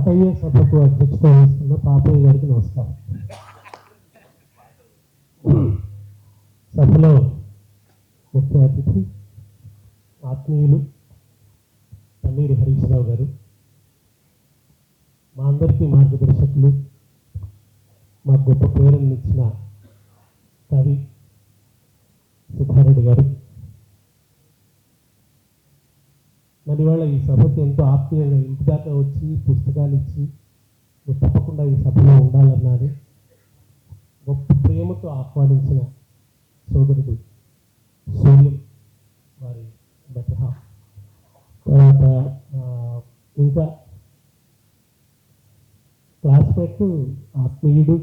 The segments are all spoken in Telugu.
పాతయ్య సభకు అధ్యక్షత వహిస్తున్న పాపయ్య గారికి నమస్కారం. సభలో ముఖ్య అతిథి ఆత్మీయులు తన్నీరు హరీష్ రావు గారు, మా అందరికీ మార్గదర్శకులు, మా గొప్ప ప్రేరణనిచ్చిన కవి సిద్ధారెడ్డి గారు, మరి ఇవాళ ఈ సభకి ఎంతో ఆత్మీయంగా ఇంటి దాకా వచ్చి పుస్తకాలు ఇచ్చి మీరు తప్పకుండా ఈ సభలో ఉండాలన్నది గొప్ప ప్రేమతో ఆహ్వానించిన సోదరుడు సూర్యం వారి బెటర్ హాఫ్. తర్వాత ఇంకా క్లాస్మేట్ ఆత్మీయుడు,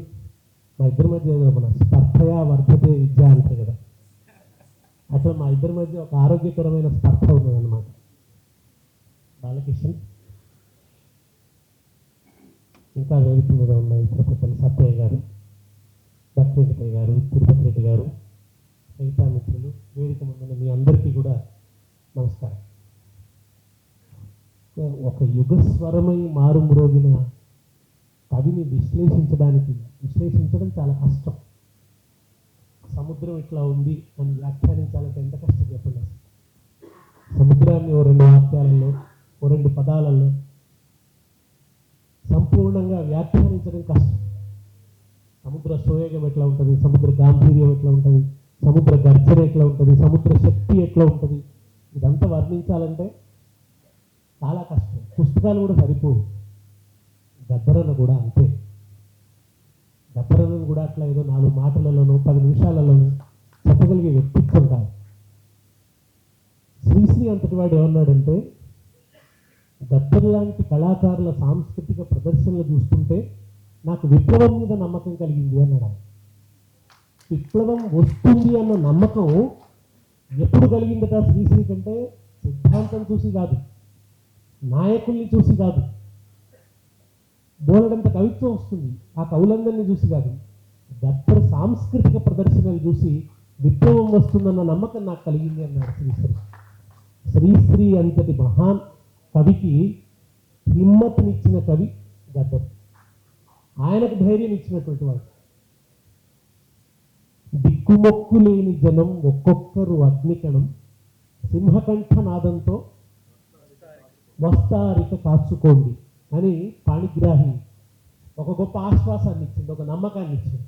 మా ఇద్దరి మధ్య మన స్పర్ధయా వర్ధతే విద్య అంటారు కదా, అసలు మా ఇద్దరి మధ్య ఒక ఆరోగ్యకరమైన స్పర్ధ ఉన్నదన్నమాట. బాలకిషన్, ఇంకా వేదిక మీద ఉన్నాయి ప్రొఫెసర్ సత్యయ్య గారు, భక్తిరెడ్డి గారు, తిరుపతి రెడ్డి గారు, మిగతా మిత్రులు, వేదిక ముందున్న మీ అందరికీ కూడా నమస్కారం. ఒక యుగస్వరమై మారుమ్రోగిన కవిని విశ్లేషించడం చాలా కష్టం. సముద్రం ఇట్లా ఉంది అని వ్యాఖ్యానించాలంటే ఎంత కష్టం చెప్పండి. అసలు సముద్రాన్ని ఓ రెండు వాక్యాలలో, ఓ రెండు పదాలలో సంపూర్ణంగా వ్యాఖ్యానించడం కష్టం. సముద్ర సోయగం ఎట్లా ఉంటుంది, సముద్ర గాంభీర్యం ఎట్లా ఉంటుంది, సముద్ర గర్జన ఎట్లా ఉంటుంది, సముద్ర శక్తి ఎట్లా ఉంటుంది, ఇదంతా వర్ణించాలంటే చాలా కష్టం. పుస్తకాలు కూడా సరిపోవు. గద్దరన్న కూడా అంతే. గద్దరన్నను కూడా అట్లా ఏదో 4 మాటలలోనూ 10 నిమిషాలలోనూ చెప్పగలిగే వ్యక్తిత్వం కాదు. శ్రీశ్రీ అంతటి వాడు ఏమన్నాడంటే, గద్దర్ లాంటి కళాకారుల సాంస్కృతిక ప్రదర్శనలు చూస్తుంటే నాకు విప్లవం మీద నమ్మకం కలిగింది అన్నాడు. విప్లవం వస్తుంది అన్న నమ్మకం ఎప్పుడు కలిగిందట శ్రీశ్రీ కంటే? సిద్ధాంతం చూసి కాదు, నాయకుల్ని చూసి కాదు, బోలెడంత కవిత్వం వస్తుంది ఆ కవులందరినీ చూసి కాదు, గద్దర్ సాంస్కృతిక ప్రదర్శనలు చూసి విప్లవం వస్తుందన్న నమ్మకం నాకు కలిగింది అన్నాడు శ్రీశ్రీ. శ్రీశ్రీ అంతటి మహాన్ కవికి హిమ్మత్నిచ్చిన కవి గద్దర్. ఆయనకు ధైర్యం ఇచ్చినటువంటి వాడు. దిక్కుమొక్కు లేని జనం ఒక్కొక్కరు అగ్నికణం, సింహకంఠ నాదంతో వస్తారిక కాచుకోండి అని పాణిగ్రాహి ఒక గొప్ప ఆశ్వాసాన్ని ఇచ్చింది, ఒక నమ్మకాన్ని ఇచ్చింది.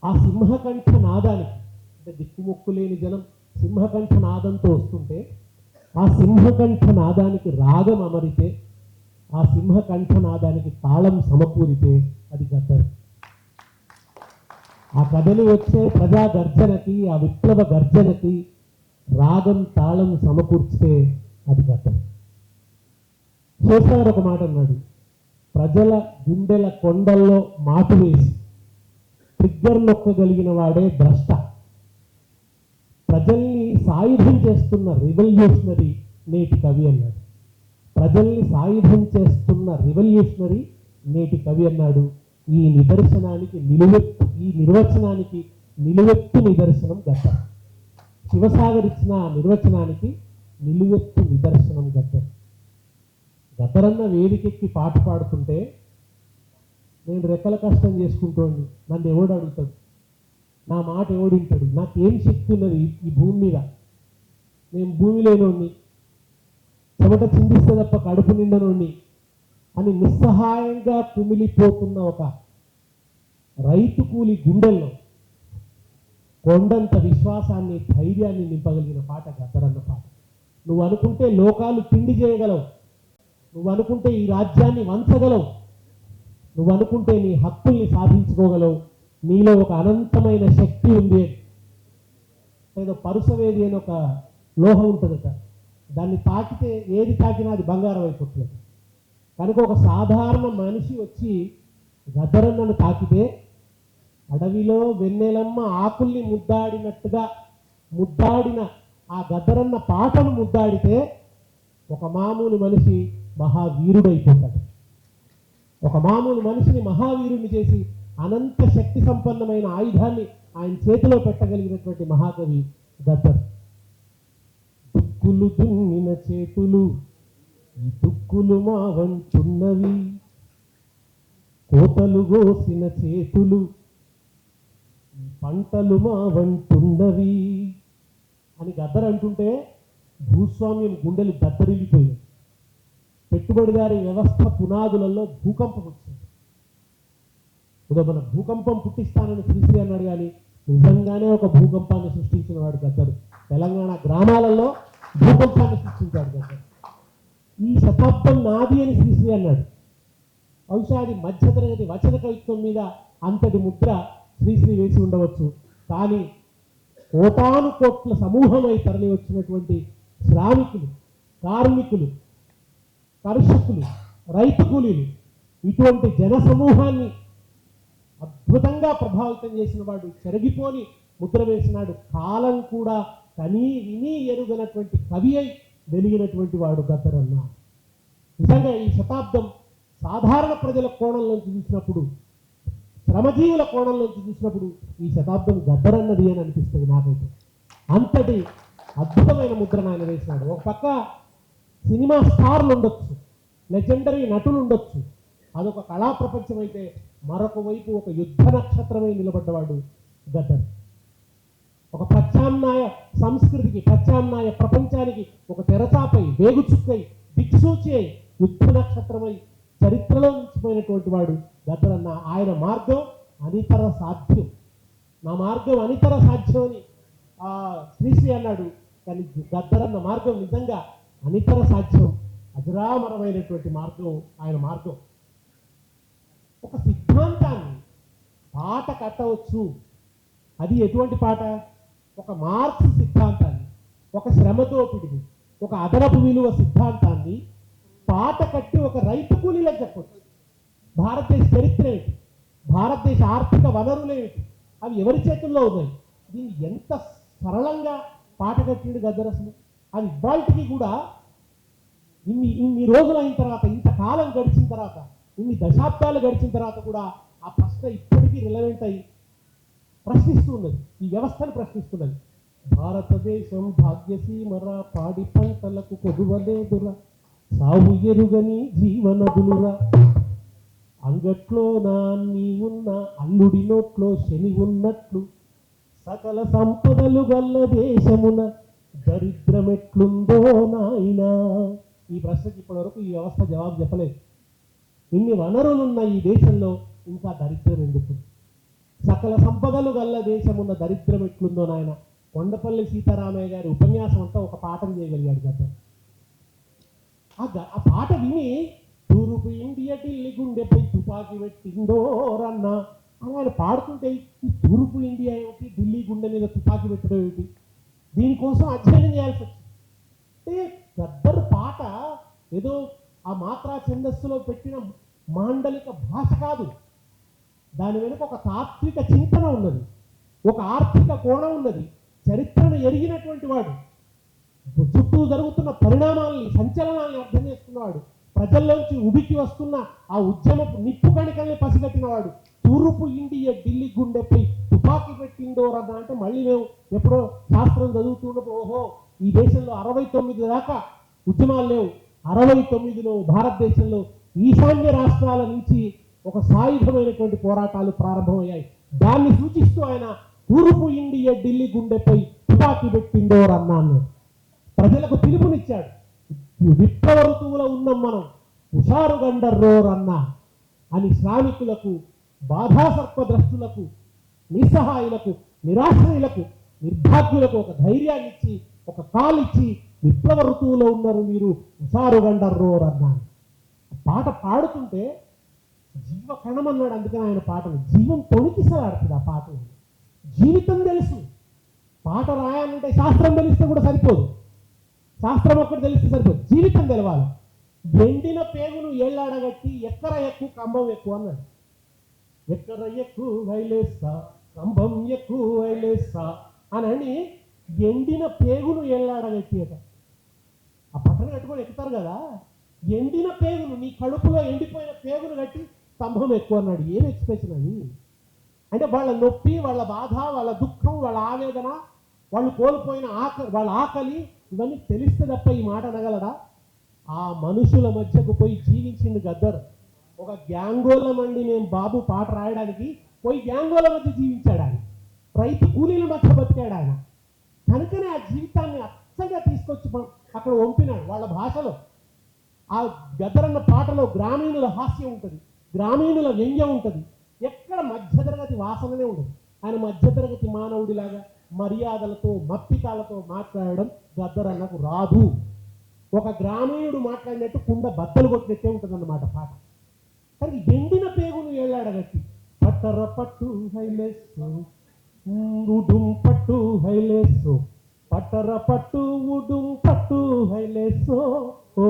ఆ సింహకంఠ నాదానికి, అంటే దిక్కుమొక్కు లేని జనం సింహకంఠ నాదంతో వస్తుంటే ఆ సింహకంఠ నాదానికి రాగం అమరితే, ఆ సింహకంఠ నాదానికి తాళం సమకూరితే అది గద్దర్. ఆ కథలు వచ్చే ప్రజా గర్జనకి, ఆ విప్లవ గర్జనకి రాగం తాళం సమకూర్చితే అది గద్దర్. శేషారు ఒక మాట అన్నాడు, ప్రజల గుండెల కొండల్లో మాటు వేసి ట్రిగ్గర్ నొక్కగలిగిన వాడే ద్రష్ట. ప్రజల్ని సాయుధం చేస్తున్న రివల్యూషనరీ నేటి కవి అన్నాడు. ప్రజల్ని సాయుధం చేస్తున్న రివల్యూషనరీ నేటి కవి అన్నాడు. ఈ నిర్వచనానికి నిలువెత్తు నిదర్శనం గద్దర్. శివసాగర్ ఇచ్చిన నిర్వచనానికి నిలువెత్తు నిదర్శనం గద్దర్. గద్దరన్న వేదికెక్కి పాట పాడుతుంటే నేను రెక్కల కష్టం చేసుకుంటోండి, నన్ను ఎవడు అడుగుతాడు, నా మాట ఎవడింటాడు, నాకేం శక్తి ఉన్నది ఈ భూమి మీద, నేను భూమి లేనోడిని, చెమట చిందిస్తే తప్ప కడుపు నిండనోడిని అని నిస్సహాయంగా కుమిలిపోతున్న ఒక రైతు కూలి గుండెల్లో కొండంత విశ్వాసాన్ని, ధైర్యాన్ని నింపగలిగిన పాట గద్దరన్న పాట. నువ్వు అనుకుంటే లోకాలు తిండి చేయగలవు, నువ్వు అనుకుంటే ఈ రాజ్యాన్ని వంచగలవు, నువ్వు అనుకుంటే నీ హక్కుల్ని సాధించుకోగలవు, నీలో ఒక అనంతమైన శక్తి ఉంది. ఏదో పరుసవేది అని ఒక లోహం ఉంటుందట, దాన్ని తాకితే ఏది తాకినా అది బంగారం అయిపోతుంది. కనుక ఒక సాధారణ మనిషి వచ్చి గద్దరన్నను తాకితే అడవిలో వెన్నెలమ్మ ఆకుల్ని ముద్దాడినట్టుగా ముద్దాడిన ఆ గద్దరన్న పాటను ముద్దాడితే ఒక మామూలు మనిషి మహావీరుడైపోతాడు. ఒక మామూలు మనిషిని మహావీరుని చేసి అనంత శక్తి సంపన్నమైన ఆయుధాన్ని ఆయన చేతిలో పెట్టగలిగినటువంటి మహాకవి గద్దర్. దుక్కులు దున్నిన చేతులు ఈ దుక్కులు మా వంచున్నవి, కోతలు గోసిన చేతులు, ఈ పంటలు మా వంటున్నవి అని గద్దర్ అంటుంటే భూస్వామ్యం గుండెలు దద్దరిల్లిపోయాయి. పెట్టుబడిదారి వ్యవస్థ పునాదులలో భూకంపం వచ్చింది. ఏదో మన భూకంపం పుట్టిస్తానని శ్రీశ్రీ అన్నాడు, కానీ నిజంగానే ఒక భూకంపాన్ని సృష్టించిన వాడు గద్దరు. తెలంగాణ గ్రామాలలో భూకంపాన్ని సృష్టించాడు గద్దరు. ఈ శతాబ్దం నాది అని శ్రీశ్రీ అన్నాడు. బహుశా అది మధ్యతరగతి వచన కవిత్వం మీద అంతటి ముద్ర శ్రీశ్రీ వేసి ఉండవచ్చు. కానీ కోటాను కోట్ల సమూహమై తరలి వచ్చినటువంటి శ్రామికులు, కార్మికులు, కర్షకులు, రైతు కూలీలు, ఇటువంటి జన సమూహాన్ని అద్భుతంగా ప్రభావితం చేసిన వాడు, చెరగిపోని ముద్ర వేసినాడు. కాలం కూడా కనీ విని ఎరుగనటువంటి కవి అయి వెలిగినటువంటి వాడు గద్దరన్న. నిజంగా ఈ శతాబ్దం సాధారణ ప్రజల కోణంలోంచి చూసినప్పుడు, శ్రమజీవుల కోణంలోంచి చూసినప్పుడు ఈ శతాబ్దం గద్దరన్నది అని అనిపిస్తుంది నాకైతే. అంతటి అద్భుతమైన ముద్రను ఆయన వేసినాడు. ఒక పక్క సినిమా స్టార్లు ఉండొచ్చు, లెజెండరీ నటులు ఉండొచ్చు, అదొక కళా ప్రపంచం అయితే, మరొక వైపు ఒక యుద్ధ నక్షత్రమై నిలబడ్డవాడు గద్దర్. ఒక ప్రత్యామ్నాయ సంస్కృతికి, ప్రత్యామ్నాయ ప్రపంచానికి ఒక తెరచాపై, వేగుచుక్కై, దిక్సూచి అయి, యుద్ధ నక్షత్రమై చరిత్రలో నిలిచిపోయినటువంటి వాడు గద్దర్ అన్న. ఆయన మార్గం అనితర సాధ్యం, నా మార్గం అనితర సాధ్యం అని శ్రీశ్రీ అన్నాడు. కానీ గద్దర్ అన్న మార్గం నిజంగా అనితర సాధ్యం, అజరామరమైనటువంటి మార్గం ఆయన మార్గం. ఒక సిద్ధాంతాన్ని పాట కట్టవచ్చు. అది ఎటువంటి పాట? ఒక మార్క్స్ సిద్ధాంతాన్ని, ఒక శ్రమదోపిడిని, ఒక అదనపు విలువ సిద్ధాంతాన్ని పాట కట్టి ఒక రైతు కూలీలకు చెప్పవచ్చు. భారతదేశ చరిత్ర ఏమిటి, భారతదేశ ఆర్థిక వనరులు ఏమిటి, అవి ఎవరి చేతుల్లో ఉన్నాయి, దీన్ని ఎంత సరళంగా పాట కట్టిండు గద్దర్ అసలు. అది ఇవాళకి కూడా ఇన్ని రోజులు అయిన తర్వాత, ఇంతకాలం గడిచిన తర్వాత, ఇన్ని దశాబ్దాలు గడిచిన తర్వాత కూడా ఆ ప్రశ్న ఇప్పటికీ రిలవెంట్ అయ్యి ప్రశ్నిస్తూ ఉన్నది, ఈ వ్యవస్థను ప్రశ్నిస్తున్నది. భారతదేశం భాగ్యసీమరా, పాడి పంటలకు కొదువలేదురా, సాగు ఎరుగని జీవనదులురా, అంగట్లో నాన్ని ఉన్న అల్లుడి నోట్లో శని ఉన్నట్లు, సకల సంపదలు గల్ల దేశమున దరిద్రమెట్లుందో నాయనా. ఈ ప్రశ్నకి ఇప్పటివరకు ఈ వ్యవస్థ జవాబు చెప్పలేదు. ఇన్ని వనరులున్న ఈ దేశంలో ఇంకా దరిద్రం ఎందుకు? సకల సంపదలు గల్ల దేశమున్న దరిద్రం ఎట్లుందో నాయన. కొండపల్లి సీతారామయ్య గారి ఉపన్యాసం అంతా ఒక పాఠం చేయగలిగాడు గద్దర్. ఆ పాట విని తూర్పు ఇండియా ఢిల్లీ గుండెపై తుపాకి పెట్టిందోరన్న అని ఆయన పాడుతుంటే, ఈ తూర్పు ఇండియా ఏమిటి, ఢిల్లీ గుండె మీద తుపాకి పెట్టడం ఏమిటి, దీనికోసం అధ్యయనం చేయాల్సి వచ్చింది. అంటే గద్దర్ పాట ఏదో ఆ మాత్రా ఛందస్సులో పెట్టిన మాండలిక భాష కాదు. దాని వెనుక ఒక తాత్విక చింతన ఉన్నది, ఒక ఆర్థిక కోణం ఉన్నది. చరిత్రను ఎరిగినటువంటి వాడు, చుట్టూ జరుగుతున్న పరిణామాలని, సంచలనాన్ని అర్థం చేసుకున్నవాడు, ప్రజల్లోంచి ఉబికి వస్తున్న ఆ ఉద్యమపు నిప్పు కణికల్ని పసిగట్టినవాడు. తూర్పు ఇండియా ఢిల్లీ గుండెపై తుపాకీ పెట్టిందో రద్దా అంటే మళ్ళీ మేము ఎప్పుడో శాస్త్రం చదువుతున్నప్పుడు, ఓహో ఈ దేశంలో 69 దాకా ఉద్యమాలు లేవు, 69లో భారతదేశంలో ఈశాన్య రాష్ట్రాల నుంచి ఒక సాయుధమైనటువంటి పోరాటాలు ప్రారంభమయ్యాయి. దాన్ని సూచిస్తూ ఆయన తూర్పు ఇండియా ఢిల్లీ గుండెపై తుపాకీ పెట్టిండోర్ అన్నాను. ప్రజలకు పిలుపునిచ్చాడు. విప్లవ ఋతువులో ఉన్నాం మనం, హుషారు గండర్రోర్ అన్నా అని శ్రామికులకు, బాధాసర్పద్రస్తులకు, నిస్సహాయులకు, నిరాశ్రయులకు, నిర్భాగ్యులకు ఒక ధైర్యాన్ని ఇచ్చి, ఒక కాల్ ఇచ్చి, విప్లవ ఋతువులో ఉన్నారు మీరు, హుషారు గండర్రోర్ అన్నా. పాట పాడుతుంటే జీవ కణం అన్నాడు. అందుకని ఆయన పాటలు జీవం తొణికిసలాడుతుంది. ఆ పాటలు జీవితం తెలుసు. పాట రాయాలంటే శాస్త్రం తెలిస్తే కూడా సరిపోదు, శాస్త్రం ఒక్కటి తెలిస్తే సరిపోదు, జీవితం తెలవాలి. ఎండిన పేగును ఏళ్ళాడగట్టి ఎక్కర ఎక్కువ కంబం ఎక్కువ అన్నాడు. ఎక్కర ఎక్కువ వైలేస్తా కంబం ఎక్కువ వైలేస్తా అని ఎండిన పేగును ఏళ్ళాడగట్టి అట. ఆ పట్టణ కట్టుకొని ఎక్కుతారు కదా, ఎండిన పేగును, నీ కడుపులో ఎండిపోయిన పేగును కట్టి స్తంభం ఎక్కువ అన్నాడు. ఏం ఎక్స్ప్రెషన్ అది? అంటే వాళ్ళ నొప్పి, వాళ్ళ బాధ, వాళ్ళ దుఃఖం, వాళ్ళ ఆవేదన, వాళ్ళు కోల్పోయిన వాళ్ళ ఆకలి, ఇవన్నీ తెలిస్తే తప్ప ఈ మాట అనగలడా? ఆ మనుషుల మధ్యకు పోయి జీవించింది గద్దర్. ఒక గ్యాంగోళం అండి మేము బాబు పాట రాయడానికి పోయి గ్యాంగోల మధ్య జీవించాడు ఆయన. రైతు కూలీల మధ్య బతికాడు ఆయన. కనుకనే ఆ జీవితాన్ని అచ్చగా తీసుకొచ్చి అక్కడ వంపినాడు వాళ్ళ భాషలో. ఆ గద్దరన్న పాటలో గ్రామీణుల హాస్యం ఉంటుంది, గ్రామీణుల వ్యంగ్యం ఉంటుంది, ఎక్కడ మధ్యతరగతి వాసననే ఉండదు. ఆయన మధ్యతరగతి మానవుడిలాగా మర్యాదలతో మప్పితాలతో మాట్లాడడం గద్దరన్నకు రాదు. ఒక గ్రామీణుడు మాట్లాడినట్టు కుండ బద్దలు కొట్టినట్టే ఉంటుంది అన్నమాట పాట. కానీ ఎండిన పేగును ఏళ్ళాడగట్టి పట్టర పట్టు హైలేసు ఉడుం పట్టు హైలేసు పట్టర పట్టు ఉడుం పట్టు హైలేసో ఓ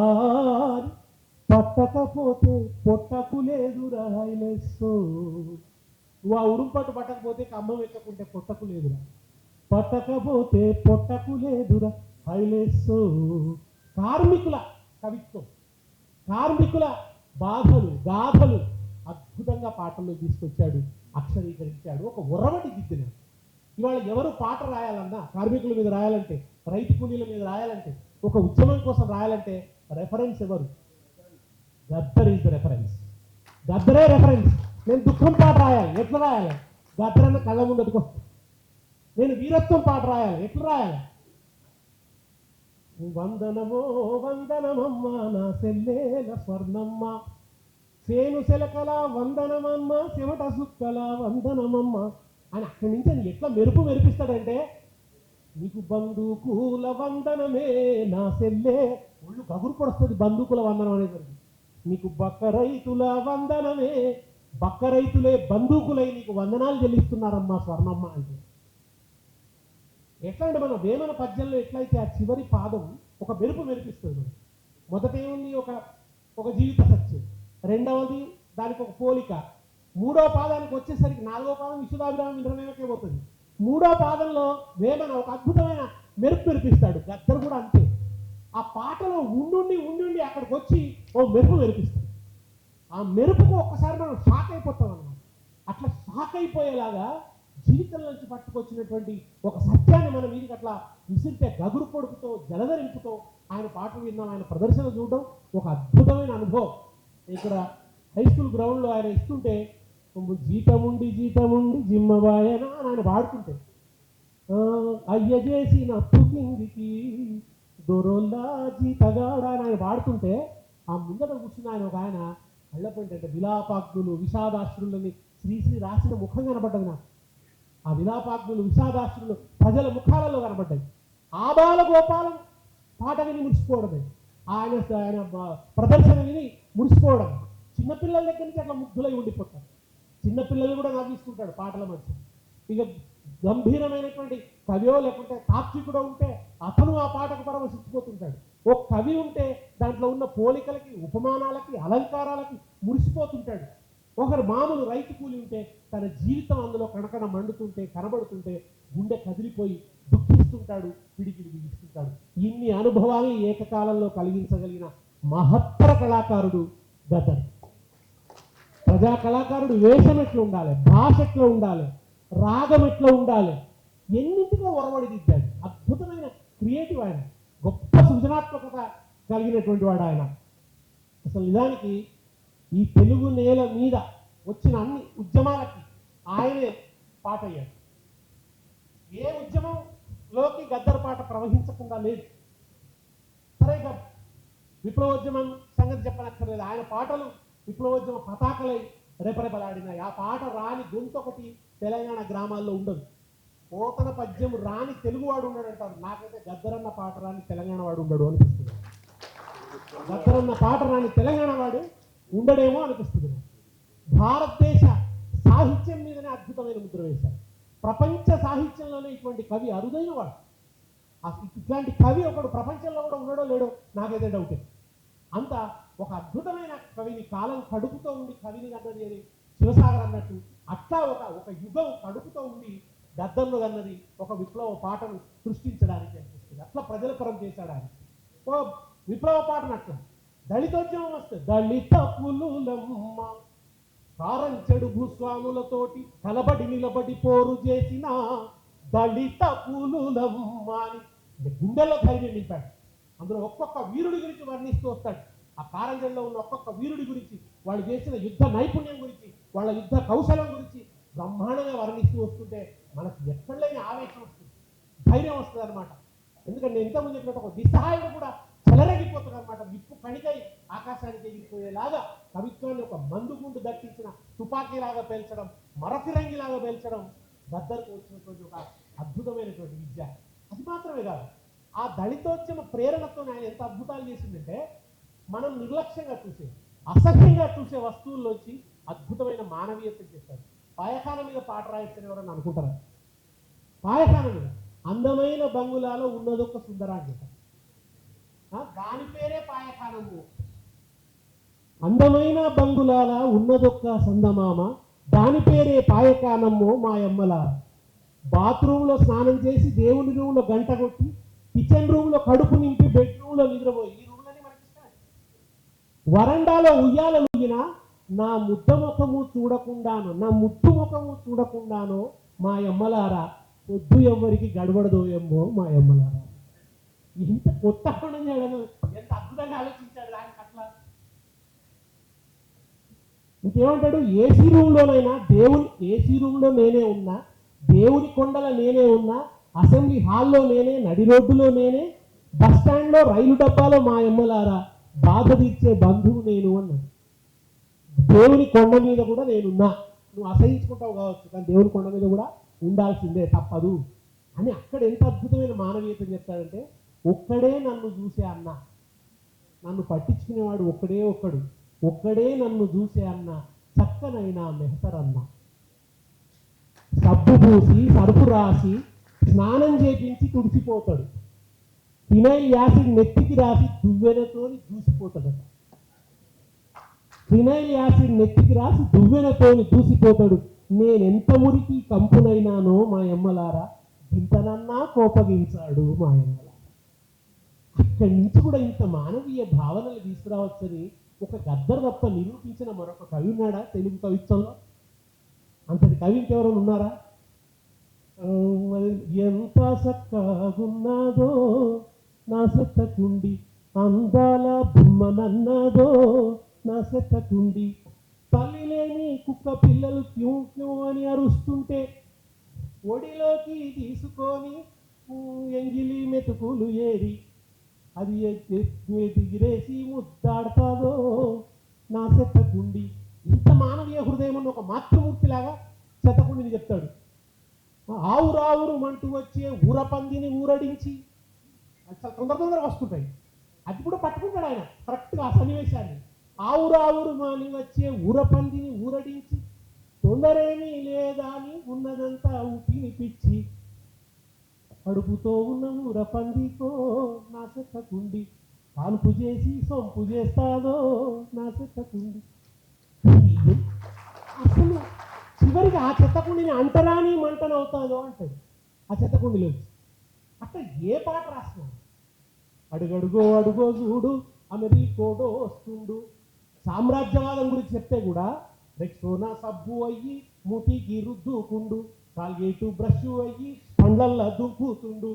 ఆరి పట్టకపోతే పొట్టకు లేదురా హైలేసో. నువ్వు ఆ ఉడుం పట్టు పట్టకపోతే కమ్మం ఎక్కకుంటే పొట్టకు లేదురా, పట్టకపోతే పొట్టకు లేదురా హైలేసో. కార్మికుల కవిత్వం, కార్మికుల బాధలు గాథలు అద్భుతంగా పాటల్లో తీసుకొచ్చాడు, అక్షరీకరించాడు, ఒక ఉరవడి దిద్దినాడు. ఇవాళ ఎవరు పాట రాయాలన్నా, కార్మికుల మీద రాయాలంటే, రైతు కూలీల మీద రాయాలంటే, ఒక ఉద్యమం కోసం రాయాలంటే రెఫరెన్స్ ఎవరు? Gaddar is the reference. గద్దరే రెఫరెన్స్. నేను దుఃఖం పాట రాయాలి, ఎట్లా రాయాలి? గద్దరన్న కళ్ళ ముందటికి వస్తుంది. నేను వీరత్వం పాట రాయాలి, ఎట్లా రాయాలి? వందనమో వందనమమ్మ నా సెల్లేల స్వర్ణమ్మ, సేను సెలకల వందనమమ్మ, చెమట సుక్కల వందనమమ్మ అని అక్కడి నుంచి అని ఎట్లా మెరుపు మెరిపిస్తాడంటే, నీకు బంధుకుల వందనమే నా సెల్లే, ఒళ్ళు గగురు పడుస్తుంది బంధుకుల వందనం అనేసరికి. నీకు బక్క రైతుల వందనమే, బక్క రైతులే బంధుకులై నీకు వందనాలు చెల్లిస్తున్నారమ్మా స్వర్ణమ్మ అంటే. ఎట్లా అంటే మన వేమన పద్యంలో ఎట్లయితే ఆ చివరి పాదం ఒక మెరుపు మెరిపిస్తుంది. మనం మొదట ఏముంది, ఒక జీవిత సత్యం, రెండవది దానికి ఒక పోలిక, మూడో పాదానికి వచ్చేసరికి నాలుగో పాదం విశ్వదాభిరామ ఇంద్రనేమకే పోతుంది. మూడో పాదంలో వేమన ఒక అద్భుతమైన మెరుపు మెరిపిస్తాడు. గద్దర్ కూడా అంతే. ఆ పాటలో ఉండుండి ఉండుండి అక్కడికి వచ్చి ఓ మెరుపు మెరిపిస్తాడు. ఆ మెరుపుకు ఒక్కసారి మనం షాక్ అయిపోతాం అన్నమాట. అట్లా షాక్ అయిపోయేలాగా జీవితం నుంచి పట్టుకొచ్చినటువంటి ఒక సత్యాన్ని మన మీదకి అట్లా విసిరితే గగురు పొడుపుతో జలధరింపుతో ఆయన పాటలు విన్నాం, ఆయన ప్రదర్శన చూడడం ఒక అద్భుతమైన అనుభవం. ఇక్కడ హై స్కూల్ గ్రౌండ్లో ఆయన ఇస్తుంటే జీతముండి జిమ్మబాయనా అని ఆయన పాడుతుంటే, అయ్య చేసిన పుకిందికి దొరొల్లా జీతగాడా అని ఆయన పాడుతుంటే, ఆ ముందట కూర్చున్న ఆయన ఒక ఆయన కళ్ళపోయింటే విలాపాగ్నులు విషాదాశ్రులని శ్రీశ్రీ రాసిన ముఖం కనబడ్డది నాకు. ఆ విలాపాగ్నులు విషాదాశ్రులు ప్రజల ముఖాలలో కనబడ్డాయి. ఆబాల గోపాలం పాట విని మురిసిపోవడమే, ఆయన ప్రదర్శన విని మురిసిపోవడం. చిన్నపిల్లల దగ్గర నుంచి అట్లా ముగ్ధులై ఉండిపోతారు. చిన్నపిల్లలు కూడా నవ్విస్తుంటాడు పాటల మధ్య. ఇక గంభీరమైనటువంటి కవియో లేకుంటే తాత్వికుడో ఉంటే అతను ఆ పాటకు పరవశించిపోతుంటాడు. ఓ కవి ఉంటే దాంట్లో ఉన్న పోలికలకి ఉపమానాలకి అలంకారాలకి మురిసిపోతుంటాడు. ఒకరు మామూలు రైతు కూలి ఉంటే తన జీవితం అందులో కణకణ మండుతుంటే కనబడుతుంటే గుండె కదిలిపోయి దుఃఖిస్తుంటాడు, పిడికిడి బిగిస్తుంటాడు. ఇన్ని అనుభవాల్ని ఏకకాలంలో కలిగించగలిగిన మహత్తర కళాకారుడు గద్దర్. ప్రజా కళాకారుడు వేషం ఎట్లా ఉండాలి, భాష ఎట్లా ఉండాలి, రాగం ఎట్లా ఉండాలి, ఎన్నింటిగా ఒరవడి దిద్దాడు. అద్భుతమైన క్రియేటివ్ ఆయన, గొప్ప సృజనాత్మకత కలిగినటువంటి వాడు ఆయన. అసలు నిజానికి ఈ తెలుగు నేల మీద వచ్చిన అన్ని ఉద్యమాలకి ఆయనే పాట అయ్యాడు. ఏ ఉద్యమంలోకి గద్దర్ పాట ప్రవహించకుండా లేదు. సరే, విప్లవోద్యమం సంగతి చెప్పనక్కర్లేదు. ఆయన పాటలు విప్లవోద్యమ పతాకలై రెపరెపలాడినాయి. ఆ పాట రాని గొంతొకటి తెలంగాణ గ్రామాల్లో ఉండదు. పోతన పద్యం రాని తెలుగువాడు ఉండడు అంటారు. నాకైతే గద్దరన్న పాట రాని తెలంగాణ వాడు ఉండడు అనిపిస్తుంది. గద్దరన్న పాట రాని తెలంగాణ వాడు ఉండడేమో అనిపిస్తుంది. భారతదేశ సాహిత్యం మీదనే అద్భుతమైన ముద్ర వేశారు. ప్రపంచ సాహిత్యంలోనే ఇటువంటి కవి అరుదైన వాడు. ఇట్లాంటి కవి ఒకడు ప్రపంచంలో కూడా ఉండడో లేడో నాకైతే డౌటే. అంత ఒక అద్భుతమైన కవిని కాలం కడుపుతో ఉండి కవిని కన్నది అని శివసాగర్ అన్నట్టు అట్లా ఒక యుగం కడుపుతో ఉండి గద్దర్లో కన్నది ఒక విప్లవ పాటను సృష్టించడానికి అనిపిస్తుంది. అట్లా ప్రజల పరం చేశాడు ఆయన. ఓ విప్లవ పాటను అట్లా దళితోద్యమం వస్తే దళిత పులులమ్మ కారంచెడు భూస్వాములతోటి కలబడి నిలబడి పోరు చేసిన దళిత పులులమ్మ అని గుండెల్లో ధైర్యం నింపాడు. అందులో ఒక్కొక్క వీరుడి గురించి వర్ణిస్తూ వస్తాడు. ఆ కారంజల్లో ఉన్న ఒక్కొక్క వీరుడి గురించి, వాళ్ళు చేసిన యుద్ధ నైపుణ్యం గురించి, వాళ్ళ యుద్ధ కౌశలం గురించి బ్రహ్మాండంగా వర్ణిస్తూ వస్తుంటే మనకు ఎక్కడ లేని ఆవేశం వస్తుంది, ధైర్యం వస్తుంది అనమాట. ఎందుకంటే నేను ఇంతకుముందు చెప్పినట్టు ఒక నిస్సహాయుడు కూడా చెలరేగిపోతుంది అనమాట. నిప్పు కణికై ఆకాశానికి ఎగిరిపోయేలాగా కవిత్వాన్ని ఒక మందుగుండు దట్టించిన తుపాకీలాగా పేల్చడం, మరఫిరంగిలాగా పేల్చడం గద్దర్కు వచ్చినటువంటి ఒక అద్భుతమైనటువంటి విద్య. అది మాత్రమే కాదు, ఆ దళితోద్యమ ప్రేరణతో ఆయన ఎంత అద్భుతాలు చేసిందంటే, మనం నిర్లక్ష్యంగా చూసే, అసహ్యంగా చూసే వస్తువుల్లోంచి అద్భుతమైన మానవీయత చేశారు. పాయఖాన మీద పాట రాయిస్తారు ఎవరని అనుకుంటారా? పాయఖాన మీద అందమైన బంగులాలో ఉన్నదొక్క సుందరాంగిత, దాని పేరే పాయఖానము. అందమైన బంగులాల ఉన్నదొక్క సందమామ, దాని పేరే పాయకానమ్మో మాయమ్మల. బాత్రూంలో స్నానం చేసి దేవుని రూమ్లో గంట కొట్టి కిచెన్ రూమ్లో కడుపు నింపి బెడ్రూమ్లో నిద్రపోయి, ఈ రూమ్లని మనకి ఇష్టం. వరండాలో ఉయ్యాల లూగిన నా ముద్ద ముఖము చూడకుండాను, నా ముద్దు ముఖము చూడకుండాను మా అమ్మలారా, పొద్దు ఎవరికి గడబడదోయమ్మో మా అమ్మలారా. ఇంత కొత్త పని చేయడం ఎంత అద్భుతంగా ఆలోచించాడు దానికి అట్లా. ఇంకేమంటాడు, ఏసీ రూమ్లోనైనా దేవుని, ఏసీ రూమ్లో నేనే ఉన్నా, దేవుని కొండల నేనే ఉన్నా, అసెంబ్లీ హాల్లో నేనే, నడి రోడ్డులో నేనే, బస్ స్టాండ్లో రైలు డబ్బాలో మా అమ్మలారా, బాధ తీర్చే బంధువు నేను అన్నాడు. దేవుని కొండ మీద కూడా నేనున్నా, నువ్వు అసహించుకుంటావు కావచ్చు కానీ దేవుని కొండ మీద కూడా ఉండాల్సిందే, తప్పదు అని. అక్కడ ఎంత అద్భుతమైన మానవీయత చెప్తాడంటే, ఒక్కడే నన్ను చూసే అన్న, నన్ను పట్టించుకునేవాడు ఒక్కడే ఒక్కడు, ఒక్కడే నన్ను చూసే అన్న, చక్కనైనా మెహతరన్న. సబ్బు పూసి సరుపు రాసి స్నానం చేపించి తుడిచిపోతాడు, ఫినైల్ యాసిడ్ నెత్తికి రాసి దువ్వెనతోని దూసిపోతాడట. ఫినైల్ యాసిడ్ నెత్తికి రాసి దువ్వెనతోని దూసిపోతాడు. నేనెంత మురికి కంపునైనానో మా అమ్మలారా, ఇంతనన్నా కోపగించాడు మా అమ్మలారా. ఇక్కడి నుంచి కూడా ఇంత మానవీయ భావనలు తీసుకురావచ్చని ఒక గద్దర్ తప్ప నిరూపించిన మరొక కవి ఉన్నాడా తెలుగు కవిత్వంలో? అంతటి కవి ఇంకెవరైనా ఉన్నారా? ఎంత చక్కగున్నాదో నా సెత్తకుండి, అందాల బొమ్మనన్నాదో నా సెత్తకుండి, తల్లి లేని కుక్క పిల్లలు క్యూ క్యూ అని అరుస్తుంటే ఒడిలోకి తీసుకొని ఎంగిలి మెతుకులు ఏరి అది ఎగిరేసి ముద్దాడతాదో నా చెత్తకుండి. ఇంత మానవీయ హృదయం ఉన్న ఒక మాతృమూర్తిలాగా చెత్తకుండిని చెప్తాడు. ఆవురావురు మంటూ వచ్చే ఊరపందిని ఊరడించి, చాలా తొందరగా వస్తుంటాయి, అది కూడా పట్టుకుంటాడు ఆయన కరెక్ట్గా ఆ సన్నివేశాన్ని. ఆవురావురు మాని వచ్చే ఊరపందిని ఊరడించి, తొందరేమీ లేదా అని ఉన్నదంతా ఊపినిపిచ్చి, కడుపుతో ఉన్న ఊరపందికో నా చెత్తకుండి, కాల్పు చేసి సొంపు చేస్తాదో నా చెత్తకుండి. అసలు చివరికి ఆ చెత్తకుండిని అంటరాని మంటనవుతాదో అంటాడు ఆ చెత్తకుండిలో. అట్లా ఏ పాట రాసినా, అడుగడుగో అడుగో చూడు అమెరికోడో వస్తుండు, సామ్రాజ్యవాదం గురించి చెప్తే కూడా రెక్సోనా సబ్బు అయ్యి మూతికి రుద్దుకుండు, కాల్గేటు బ్రష్ అయ్యి పండ్లల్లా దుంకుతుండు,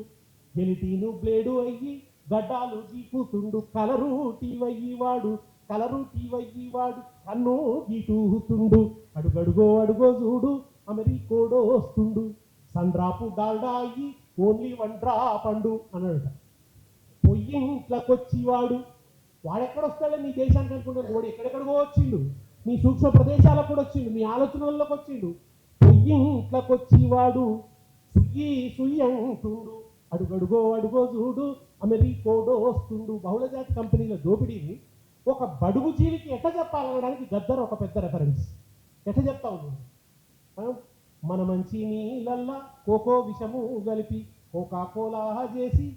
గెలిటీను బ్లేడు అయ్యి గడ్డాలు గీకుతుండు, కలరు టీవయ్యి వాడు కన్ను గీటుతుండు, అడుగడుగో అడుగో చూడు అమెరికోడో వస్తుండు, సండ్రాపు డాల్డా అయ్యి ఓన్లీ వన్ డ్రాప్ అండు అన్నాడట. పొయ్యింట్లోకొచ్చి వాడెక్కడొస్తాడో నీ దేశానికి అనుకుంటాడు, వాడు ఎక్కడెక్కడికో వచ్చిండు, నీ సూక్ష్మ ప్రదేశాలకు కూడా వచ్చిండు, నీ ఆలోచనల్లోకి వచ్చిండు. పొయ్యింట్లోకొచ్చి వాడు సుయ్యి అంటుండు, అడుగడుగో అడుగో చూడు అమెరికోడో వస్తుండు. బహుళజాతి కంపెనీల దోపిడీని ఒక బడుగు జీవికి ఎట్లా చెప్పాలనడానికి గద్దర్ ఒక పెద్ద రెఫరెన్స్. ఎట్లా చెప్తా ఉన్నాడు, మన మంచి నీళ్ళల్లా కోకో విషము కలిపి కోకా కోలా చేసి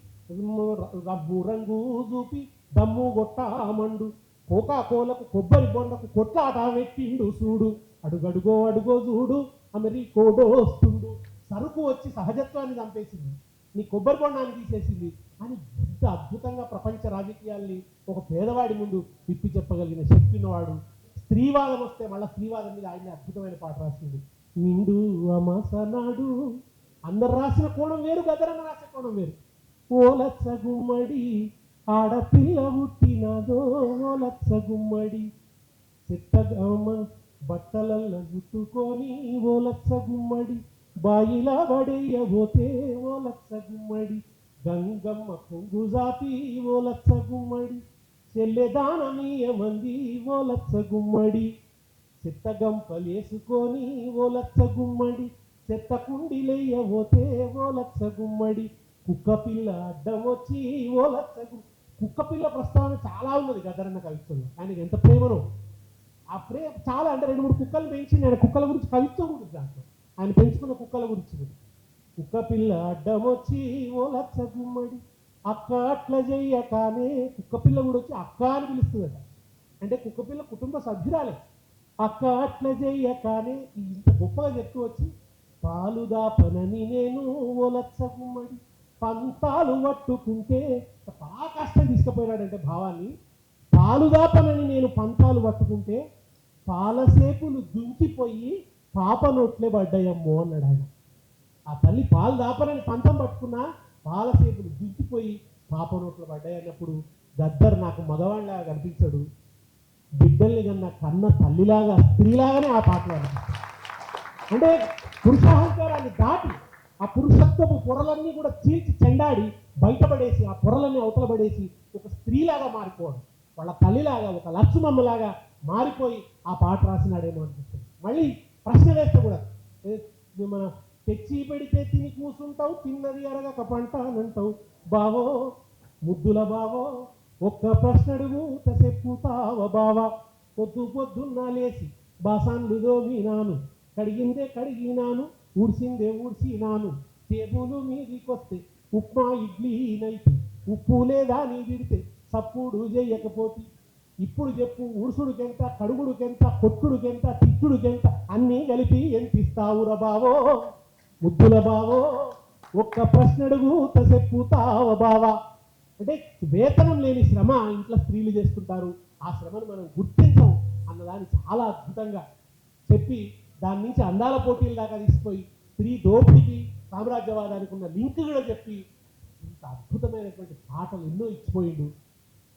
రబ్బు రంగు చూపి దమ్ము గొట్టామండు, కోకా కోలకు కొబ్బరి బొండకు కొట్లాట పెట్టిండు చూడు, అడుగడుగో అడుగో చూడు అమెరికోడో వస్తుండు. సరుకు వచ్చి సహజత్వాన్ని చంపేసింది, నీ కొబ్బరి బొండాన్ని తీసేసింది అని ఇంత అద్భుతంగా ప్రపంచ రాజకీయాల్ని ఒక పేదవాడి ముందు విప్పి చెప్పగలిగిన శక్తి ఉన్నవాడు. స్త్రీవాదం వస్తే మళ్ళీ స్త్రీవాదం మీద ఆయన అద్భుతమైన పాట రాసింది. నిండు అమాసనాడు, అందరు రాసిన కోణం వేరు, గద్దరన్న రాసిన కోణం వేరు. ఓలచ్చ గుమ్మడి ఆడపిల్ల పుట్టినదో లచ్చ గుమ్మడి, చెత్తగామ బట్టలల్ల జుట్టుకొని ఓ లచ్చ గుమ్మడి, బాయిలా పడేయబోతే ఓ లచ్చ గుమ్మడి, గంగమ్మ కొంగు జాపి ఓ లచ్చ గుమ్మడి, చెల్లెదానమీయమంది ఓ లచ్చ గుమ్మడి, చెత్తగంపలేసుకొని ఓ లచ్చ గుమ్మడి, చెత్త కుండిలేయబోతే ఓ లచ్చ గుమ్మడి, కుక్క పిల్ల అడ్డం వచ్చి ఓ లచ్చ కుక్క పిల్ల ప్రస్తావన చాలా ఉన్నది గద్దరన్న కవిత్వంలో. ఆయనకి ఎంత ప్రేమనో ఆ ప్రేమ చాలా, అంటే 2-3 కుక్కలు పెంచి ఆయన కుక్కల గురించి కవిత్వం గురించి దాంట్లో ఆయన పెంచుకున్న కుక్కల గురించి కూడా. కుక్క పిల్ల అడ్డం వచ్చి ఓ లచ్చ గుమ్మడి, అక్క అట్లా చెయ్యకానే, కుక్క పిల్ల కూడా వచ్చి అక్క అని పిలుస్తుందట, అంటే కుక్క పిల్ల కుటుంబ సభ్యురాలే. అక్క అట్లా చెయ్యకానే ఇంత గొప్పగా చెప్తూ వచ్చి, పాలు దాపనని నేను ఓ లచ్చ గుమ్మడి, పంతాలు పట్టుకుంటే బాగా కష్టం తీసుకుపోయినాడంటే భావాన్ని. పాలు దాపనని నేను పంతాలు పట్టుకుంటే పాలసేపులు దుంకిపోయి పాప నోట్లే పడ్డాయమ్మో అన్నాడు ఆయన. ఆ తల్లి పాలు దాపనని పంతం పట్టుకున్నా పాలసేపులు దుంకిపోయి పాప నోట్లు పడ్డాయి అన్నప్పుడు గద్దర్ నాకు మగవాళ్ళలాగా కనిపించాడు, బిడ్డల్ని కన్నా కన్న తల్లిలాగా స్త్రీలాగానే ఆ పాటలు అనిపిస్తాడు. అంటే పురుషాహంకారాన్ని దాటి ఆ పురుషత్వపు పొరలన్నీ కూడా చీల్చి చెండాడి బయటపడేసి ఆ పొరలన్నీ అవతల పడేసి ఒక స్త్రీలాగా మారిపోవడం, వాళ్ళ తల్లిలాగా ఒక లక్ష్మమ్మలాగా మారిపోయి ఆ పాట రాసినాడేమో అనిపిస్తుంది. మళ్ళీ ప్రశ్న వేస్తే కూడా మన తెచ్చి పెడితే తిని కూసుంటావు, తిన్నది అరగక పంట అనంటావు, బావో ముద్దుల బావో ఒక్క ప్రశ్న అడుగు చెప్పుతావ బావా, పొద్దు పొద్దున్న లేచి బాసాన్లు దోమినాను, కడిగిందే కడిగినాను, ఊడ్సిందే ఊడ్సినాను, టేబులు మీదికొస్తే ఉప్మా ఇడ్లీ నైతి, ఉప్పు లేదా నీ విడితే సప్పుడు చేయకపోతే, ఇప్పుడు చెప్పు ఊడ్సుడికెంత, కడుగుడికెంత, కొట్టుడికెంత, తిట్టుడికెంత, అన్నీ కలిపి ఎంత ఇస్తావురా బావో ముద్దుల బావో ఒక్క ప్రశ్న అడుగు చెప్పుతావ బావా. అంటే వేతనం లేని శ్రమ ఇంట్లో స్త్రీలు చేస్తుంటారు, ఆ శ్రమను మనం గుర్తించం అన్నదాన్ని చాలా అద్భుతంగా చెప్పి దాని నుంచి అందాల పోటీల దాకా తీసుకుపోయి స్త్రీ దోపిడికి సామ్రాజ్యవాదానికి ఉన్న లింక్ కూడా చెప్పి ఇంత అద్భుతమైనటువంటి పాటలు ఎన్నో ఇచ్చిపోయిండు.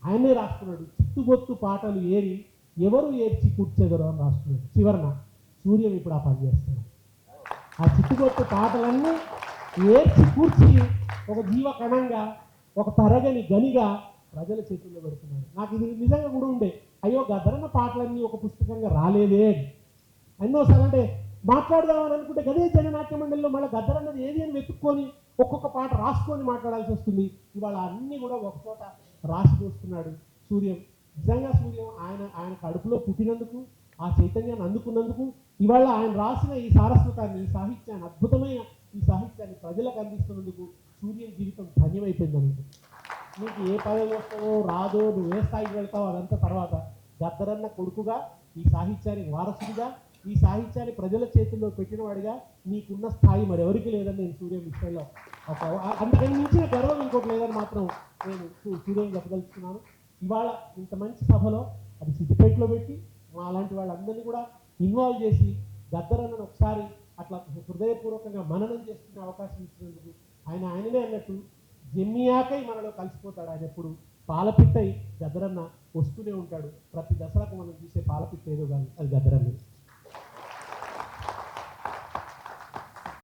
ఆయనే రాసుకున్నాడు, చిట్టుబొత్తు పాటలు ఏరి ఎవరు ఏర్చి కూర్చెదరు అని రాసుకున్నాడు. చివరన సూర్యం ఇప్పుడు ఆ పని చేస్తున్నాడు. ఆ చిట్టుబొత్తు పాటలన్నీ ఏర్చి కూర్చి ఒక జీవ కణంగా ఒక తరగని గనిగా ప్రజల చేతుల్లో పెడుతున్నాడు. నాకు ఇది నిజంగా కూడా ఉండే, అయ్యో గద్దరన్న పాటలన్నీ ఒక పుస్తకంగా రాలేదే ఎన్నోసార్లు, అంటే మాట్లాడదామని అనుకుంటే గదే జననాట్య మండలిలో మళ్ళీ గద్దరన్నది ఏది అని వెతుక్కొని ఒక్కొక్క పాట రాసుకొని మాట్లాడాల్సి వస్తుంది. ఇవాళ అన్నీ కూడా ఒక చోట రాసి చూస్తున్నాడు సూర్యం. నిజంగా సూర్యం ఆయన కడుపులో పుట్టినందుకు, ఆ చైతన్యాన్ని అందుకున్నందుకు, ఇవాళ ఆయన రాసిన ఈ సారస్వతాన్ని, ఈ సాహిత్యాన్ని, అద్భుతమైన ఈ సాహిత్యాన్ని ప్రజలకు అందిస్తున్నందుకు సూర్యం జీవితం ధన్యమైపోయింది అనుకో. నీకు ఏ పదవి వస్తావో రాదో, నువ్వు ఏ స్థాయికి వెళ్తావో అదంతా తర్వాత, గద్దరన్న కొడుకుగా ఈ సాహిత్యానికి వారసుడిగా ఈ సాహిత్యాన్ని ప్రజల చేతుల్లో పెట్టిన వాడిగా నీకున్న స్థాయి మరి ఎవరికి లేదని నేను సూర్యం విషయంలో అంతకని మించిన గర్వం ఇంకోటి లేదని మాత్రం నేను సూర్యం చెప్పదలుచుకున్నాను. ఇవాళ ఇంత మంచి సభలో అది సిద్దిపేటలో పెట్టి మా అలాంటి వాళ్ళందరినీ కూడా ఇన్వాల్వ్ చేసి గద్దరన్నను ఒకసారి అట్లా హృదయపూర్వకంగా మననం చేసుకునే అవకాశం ఇచ్చినందుకు ఆయననే అన్నట్టు జమ్మియాకై మనలో కలిసిపోతాడు. ఆయన ఎప్పుడు పాలపిట్టై గద్దరన్న వస్తూనే ఉంటాడు. ప్రతి దసరాకు మనం చూసే పాలపిట్ట ఏదో కానీ అది గద్దరన్న.